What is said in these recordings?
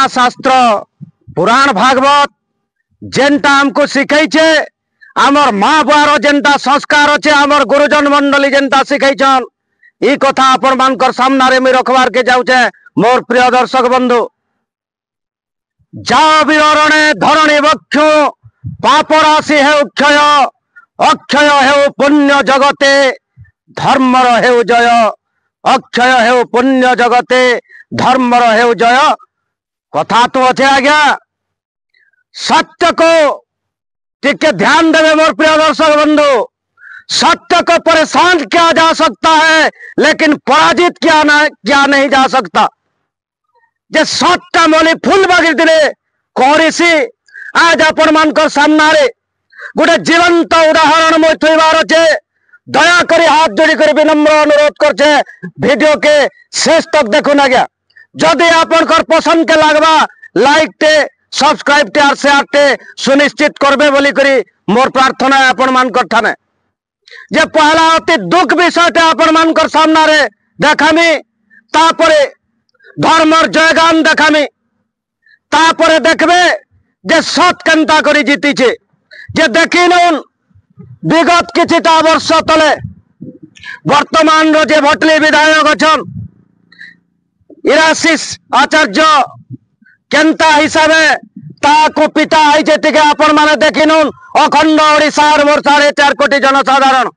गीता शास्त्र पुराण भागवत जेनटा हमको शिखैछे आमर माँ बुआर जेनटा संस्कार अच्छे आमर गुरुजन मंडली जेनटा शिखैछन ई कथा आपण मानकर सामना रे मैं रखबार के जाऊचे। मोर प्रिय दर्शक बंधु जा विवरणे धरणी वक्षु पाप राशि है क्षय अक्षय है पुण्य जगते धर्मर है जय अक्षय है पुण्य जगते धर्मर है जय। कथा तो अच्छे आज्ञा सत्य को टिके ध्यान देवे मोर प्रिय दर्शक बंधु। सत्य को परेशान किया जा सकता है लेकिन पराजित किया नहीं जा सकता। जे सत्य मोली फुल बागी दिले कौरिसी आज आपण मानकर सामना रे गोटे जीवंत उदाहरण मुझे थोइबार अच्छे। दया करी हाथ जोड़ी कर विनम्र अनुरोध करछे वीडियो के शेष तक देखुन आज्ञा। जदि आपनकर पसंद के लागबा लाइक टे सब्सक्राइब टे और शेयर टे सुनिश्चित करबे बोली करी मोर प्रार्थना है आपण मानकर ठाने। जे पहला अति दुख विषय टे आपण मानकर सामना रे देखामी तापरे धर्मर जयगान देखामी तापरे देखबे जे सत केनता करी जीती छे। जे देखी नउन विगत किछिटा वर्ष तले वर्तमान रो जे भटली विधायक अछन इराशिष आचार्य केनता हिसाबे ताको पिता आइछे तिके आपण माने देखी नउन अखंड ओडिशार मोर 4.5 कोटी जनसाधारण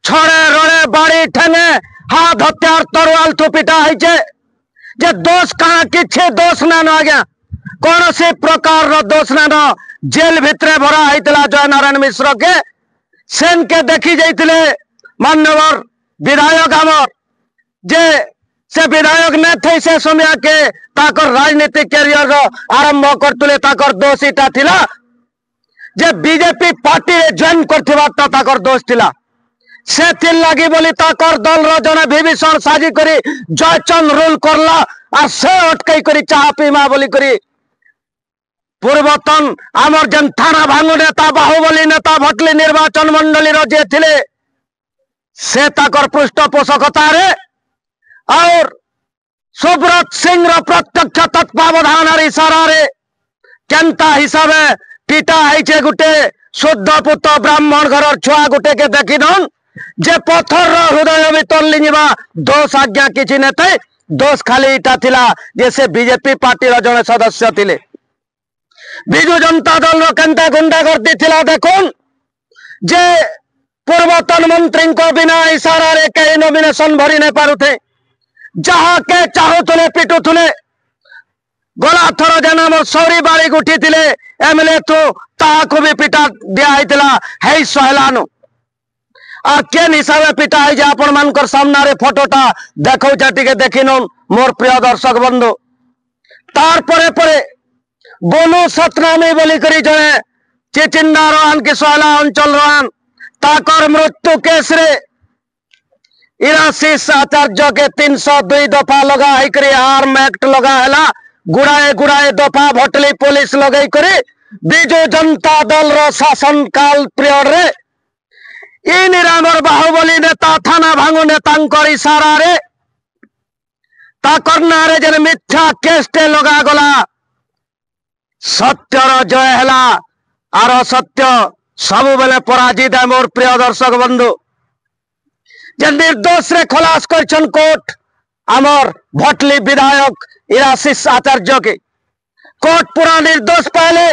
छड़े रड़े बाड़ी ठेंगे हाथ हथियार तरवाल थु पिटा आइछे। जे दोष कहा किछि दोष ना न आज्ञा कौन सी प्रकार रो दोष ना न जेल भितरे भरा होइतला जय नारायण मिश्र के सेन के देखी जाइतिले मान्यवर विधायक आमर जे से विधायक ने थे से समय के ताकर राजनीतिक कैरियर आरंभ करतुले ताकर दोष इटा थिला जे बीजेपी पार्टी रे ज्वाइन करथिबाटा ताकर दोष थिला। से थिल लागी बोली ताकर दल रो जने विभीषण साजी करी जयचंद रूल करला और से अटकई करी चाह पीमा बोली करी पूर्वतन आमर जन थाना भांगु नेता बाहुबली नेता भटली निर्वाचन मंडली रो जे थिले से ताकर पृष्ठपोषकता रे और सुब्रत सिंह रो प्रत्यक्ष तत्वावधान और इशारा रे केनता हिसाबे पिटा आइछे गुटे शुद्ध पुत्र ब्राह्मण घर छुआ गुटे के देखी दन जे पत्थर रो हृदय भीतर लिंजिबा दोष आज्ञा किछि ने थे। दोष खाली इटा थिला जे से बीजेपी पार्टी रो जने सदस्य थिले। बिजु जनता दल रो केनता गुंडा गर्दी थिला देखुन जे पूर्वतन मंत्री को बिना इशारा रे कई नॉमिनेशन भरी नहीं पारुथे जहाँ के चाहूले पिटुले गला थर जेना मोर सौरी बाड़ी गुठी थिले एमएलए तो ताको भी पिटा दिया होइतला हे सहलानु और केन हिसाबे पिटा है जे आपण मानकर सामना रे फोटोटा देखौ जाटिके देखिनो मोर प्रिय दर्शक बंधु। तार परे परे बोलू सतनामी बोली करी जने चिचिंडा रोहान की सहला अंचल रोहान ताकर मृत्यु केस रे इराशिष आचार्य के 302 दफा लगा करी आर्म एक्ट लगा है गुड़ाए गुड़ाए दफा भटली पुलिस लगे करी बिजु जनता दल रो शासन काल पीरियड रे इ निरामर बाहुबली नेता थाना भांगु नेता इशारा रे ताकर नारे जन मिथ्या केसटे लगा गला सत्यर जय है और असत्य सब बेले पराजित है। मोर प्रिय दर्शक बंधु जे निर्दोष रे खलास करछन कोर्ट आमर भटली विधायक इराशिष आचार्य के कोर्ट पूरा निर्दोष पाले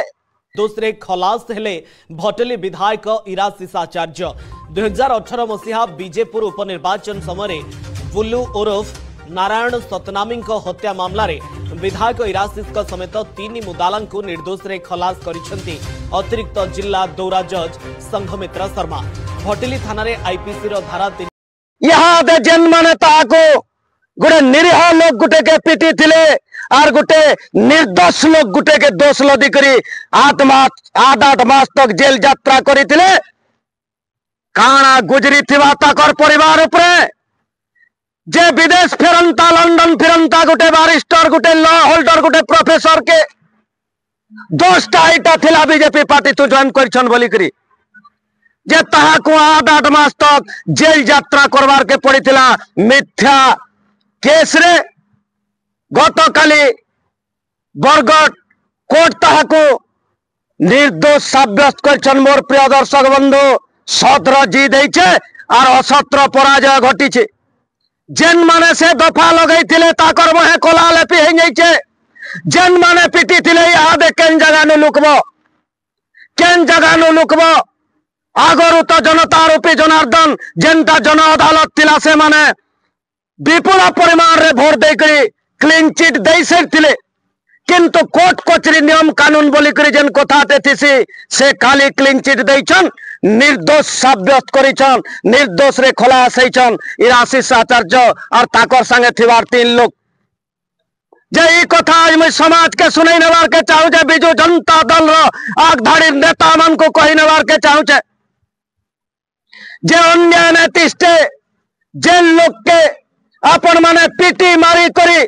दूसरे खलास हेले भटली विधायक इराशिष आचार्य 2018 मसीहा बीजेपुर उपनिर्वाचन समय बुल्लू ओरफ नारायण सतनामी हत्या मामला रे विधायक इराशिष समेत 3 मुदाला निर्दोष रे खलास करिसेंती अतिरिक्त जिला दौरा जज संघमित्रा शर्मा। भटली थाना रे आईपीसी रो धारा 3 यहाँ दे जन माने ताको गुटे निरीह लोग गुटे के पीटी थिले और गुटे निर्दोष लोग गुटे के दोष लदी करी 8 मास तक जेल यात्रा करी थिले। काना गुजरी थिबा ताकर परिवार उपरे जे विदेश फेरंता लंडन फेरंता गुटे बारिस्टर गुटे लॉ होल्डर गुटे प्रोफेसर के दोषटा इटा थिला बीजेपी पार्टी तू ज्वाइन करछन बोली करी जे ताहाको 8 मास तक जेल यात्रा करवार के पड़ीथिला मिथ्या केस रे गत काली बरगढ़ कोर्ट ताहाको निर्दोष साब्यस्त कर मोर प्रिय दर्शक बंधु सतर जी देचे और असतर पराजय घटी जेन माने से दफा लगे ताकर महे कोला लेपी हो जाइए जेन माने पिटी थिले इहादे केन जगह नु लुकब केन जगह नु लुकब आगरु तो जनता रूपी जनार्दन जेनटा जन अदालत थिला से माने विपुल परिमाण रे भोट देकरी क्लीन चिट दे सारिथिले किंतु कोर्ट कचरी नियम कानून बोली करी जेन कथाते थिसी से खाली क्लीन चिट देछन निर्दोष साब्यस्त करिछन निर्दोष रे खोला आसैछन इराशिष आचार्य और ताकर संगे थिवार 3 लोग जे ई कथा आज मैं समाज के सुनै नेबार के चाहू जे बिजू जनता दल रो आगधाड़ी नेता मन को कहि नेबार के चाहू जे अन्याय नैतिष्टे जेल लोग के अपन माने पीटी मारी करी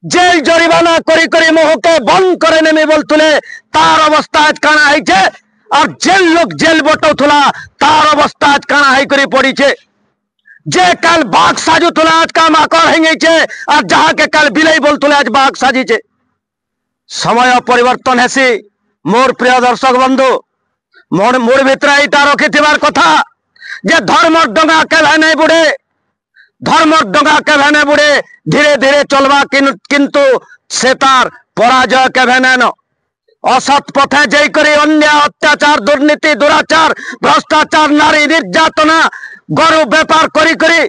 जेल जरिमाना करी करी मुह के बंद करे नेमी बोलतुले तार अवस्था आज काना है छे और जेल लोग जेल बटौथुला तार अवस्था आज काना है करी पड़ी छे जे कल बाघ साजुथुला आज का माकर हेंगे छे और जहां के कल बिलाई बोलतुले आज बाघ साजी छे समय परिवर्तन हेसी मोर प्रिय दर्शक बंधु मोर भितर एटा रखिथिबार कथा जे धर्म डंगा के नहीं बुड़े धर्म डंगा के भेने बुड़े धीरे धीरे चलवा किंतु से तार पराजय के भेने न असत पथे जय करी अन्याय अत्याचार दुर्नीति दुराचार भ्रष्टाचार नारी निर्यातना गरु व्यापार करी करी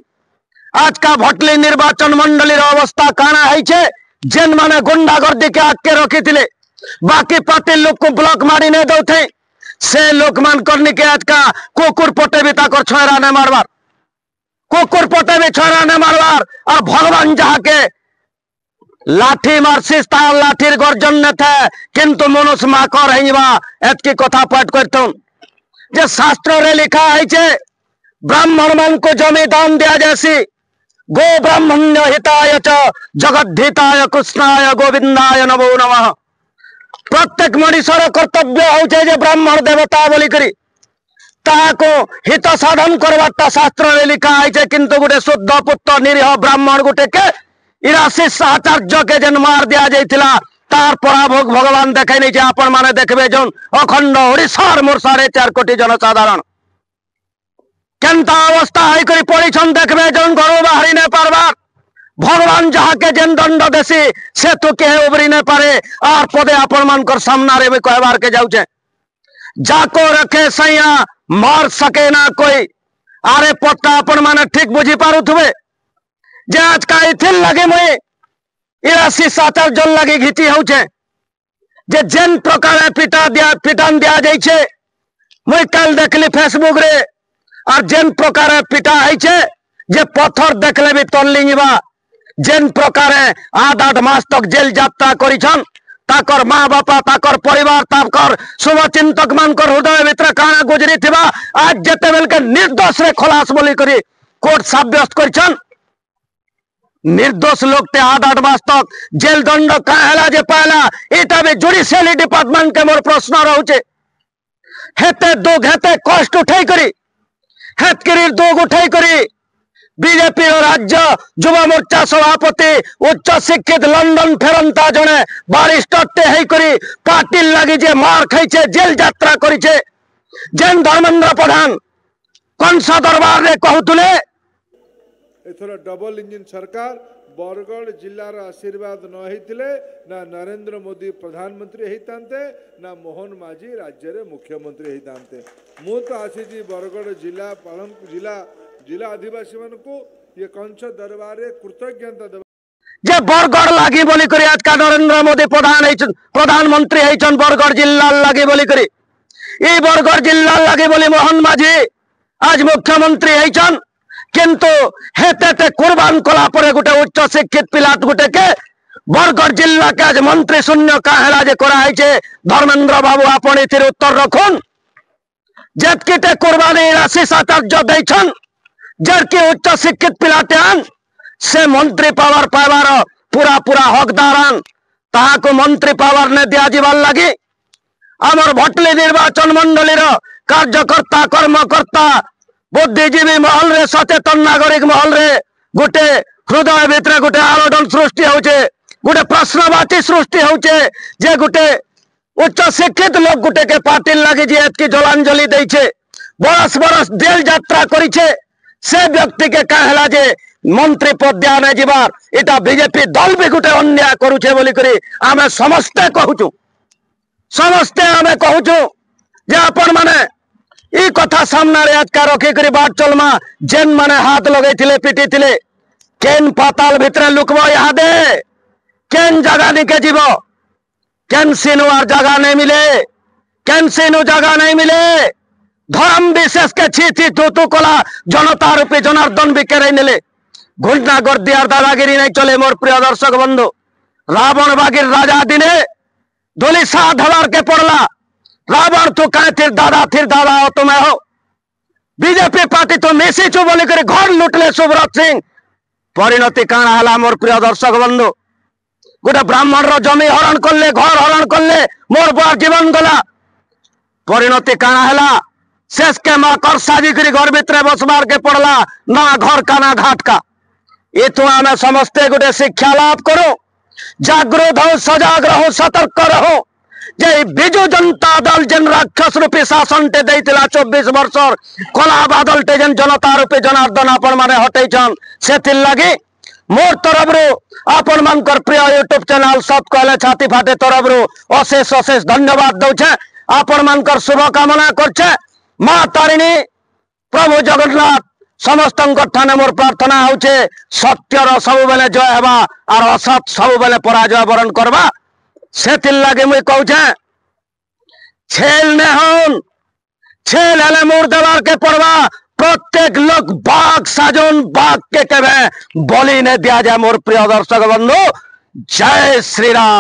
आज का भटली निर्वाचन मंडली अवस्था काना है जेन माने गुंडागर्दी के आके रखी थिले बाकी पार्टी लोग को ब्लॉक मारी नहीं दौथे से लोक मान करनी के आज का कुकुर पटे भी ताकर छोरा ने मारवार कुकुर पटे भी छोरा ने मारवार और भगवान जहा के लाठी मारसिस तार लाठीर गर्जन ने थे किंतु मनुष्य माकर हिंबा एतकी कथा पाठ करते जे शास्त्र रे लिखा है छे ब्राह्मण मन को जमी दान दिया जैसी गो ब्राह्मण्य हिताय च जगद्धिताय कृष्णाय गोविंदाय नमो नमः प्रत्येक मनुष्यर कर्तव्य होचे जे ब्राह्मण देवता बोली करी ताको हित साधन करवाटा शास्त्र रे लिखा है किंतु गोटे शुद्ध पुत्र निरीह ब्राह्मण गोटे के इराशिष आचार्य के जन मार दिया जाइथिला तार पराभोग भगवान देखे नहीं आपण माने देखबे जन अखंड ओडिशार मोर 4.5 कोटी जनसाधारण केनता अवस्था है करी पड़ीछन देखबे जन घर बाहरी नहीं पारबार भगवान जहा के जेन दंड देसी से तो के उबरी नहीं पारे और पदे आपण मानकर सामना रे कहबार के जाउछे जाको रखे सैया मार सके ना कोई आरे पत्ता अपन माने ठीक बुझी पारुथबे जे आज का इथिल लगे मुई इराशिष आचार्य लगे घिची होछे जे जेन प्रकार पिटान दिया जाइछे मुई कल देखली फेसबुक रे और जेन प्रकार पिटा है जे पत्थर देखले भी तल्लिंगबा जेन प्रकार 8 मास तक जेल यात्रा करिछन ताकर माँ बापा ताकर परिवार ताकर शुभचिंतक मानकर हृदय भीतर काना गुजरी थिबा आज जेते बेल के निर्दोष रे खलास बोली करी कोर्ट साब्यस्त करिछन निर्दोष लोग ते 8 मास तक जेल दंड काहेला जे पाला एटा भी जुडिशियरी डिपार्टमेंट के मोर प्रश्न रहउचे हेते दुख हेते कष्ट उठाई करी हेतकिरी दुख उठाई करी बीजेपी राज्य युवा मोर्चा सभापति उच्च शिक्षित लंदन फेरंता जने बारिस्टर टे है करी पार्टी लगी जे मार खाइछे जेल यात्रा करिछे जेन धर्मेंद्र प्रधान कंसा दरबार रे कहतुले एथर डबल इंजिन सरकार बरगढ़ जिलार आशीर्वाद न होइतिले ना नरेंद्र मोदी प्रधानमंत्री होइतांते ना मोहन माझी राज्य रे मुख्यमंत्री होइतांते मु तो आसीजी बरगढ़ जिला पालमपुर जिला आदिवासी मन को ये कंस दरबार रे कृतज्ञता जे बरगढ़ लागी बोली करी आज का नरेंद्र मोदी प्रधानमंत्री होइछन बरगढ़ जिला लागी बोली करी ई बरगढ़ जिला लागी बोली मोहन माझी आज मुख्यमंत्री होइछन किंतु हेते कुर्बान कला परे गोटे उच्च शिक्षित पिला गोटे के बरगढ़ जिला के आज मंत्री शून्य काहेला जे करा है धर्मेंद्र बाबू आपण एथिर उत्तर रखुन जेतकीटे कुर्बानी इराशिष आचार्य दैछन जरके उच्च शिक्षित पिलाटे आन से मंत्री पावर पाइबार पूरा पूरा हकदारान ताहाको मंत्री पावर ने दिया जीवार लगी आमर भटली निर्वाचन मंडली कार्यकर्ता कर्मकर्ता बुद्धिजीवी महल रे सचेतन नागरिक महल रे गोटे हृदय भितर गोटे आलोड़न सृष्टि होचे गोटे प्रश्नवाची सृष्टि होचे जे गोटे उच्च शिक्षित लोग गोटे के पार्टी लगे जे एतकी जलांजलि देछे बरस बरस जेल यात्रा करिछे से व्यक्ति के कहला जे मंत्री पद दिया नहीं जीवार इटा बीजेपी दल भी गोटे अन्याय करुछे बोली करी आमे समस्ते कहूचु समस्ते आमे कहूचु जे अपन माने ई कथा सामने रे आज का रखी करी बात चलमा जेन माने हाथ लगे थिले पिटी थिले केन पाताल भितरे लुकबो यहाँ दे केन जगह निके जीव केन सिनु और जगह नहीं मिले केन सिनु जगह नहीं मिले धर्म विशेष के छी तू कला जनता रूपी जनार्दन भी के नेले घुटना गर्दी और दादागिरी नहीं चले मोर प्रिय दर्शक बंधु रावण बागिर राजा दिने धोली सा धवार के पड़ला रावण तू कहे थिर दादा हो तुम्हें हो बीजेपी पार्टी तो मिसी चु बोली कर घर लुटले सुब्रत सिंह परिणति काना हला मोर प्रिय दर्शक बंधु गोटे ब्राह्मण रो जमी हरण करले घर हरण करले मोर बुआ जीवन गला परिणति काना हला शेष के माँ कर साजी करी घर भितर बसबार के पड़ला ना घर का ना घाट का ये तो आमे समस्ते गोटे शिक्षा लाभ करो जागृत हो सजाग रहो सतर्क रहो जे बिजु जनता दल जेन राक्षस रूपी शासन टे देइतिला 24 वर्ष कला बादल टे जेन जनता रूपी जनार्दन अपन माने हटेछन सेथिल लगी मोर तरफ रो अपन मनकर प्रिय यूट्यूब चैनल सब कहले छाती फाटे तरफ रो अशेष अशेष धन्यवाद दउछे अपन मनकर शुभकामना करछे माँ तारिणी प्रभु जगन्नाथ समस्त ठाने मोर प्रार्थना होचे सत्यर सब बेले जय हवा और असत सब बेले पराजय वरण करवा से लगे मुई कहूचे छेल ने हन छेल हेले मोर देवार के पड़वा प्रत्येक लोग बाघ साजन बाघ के बलि ने दिया जाए मोर प्रिय दर्शक बंधु जय श्री राम।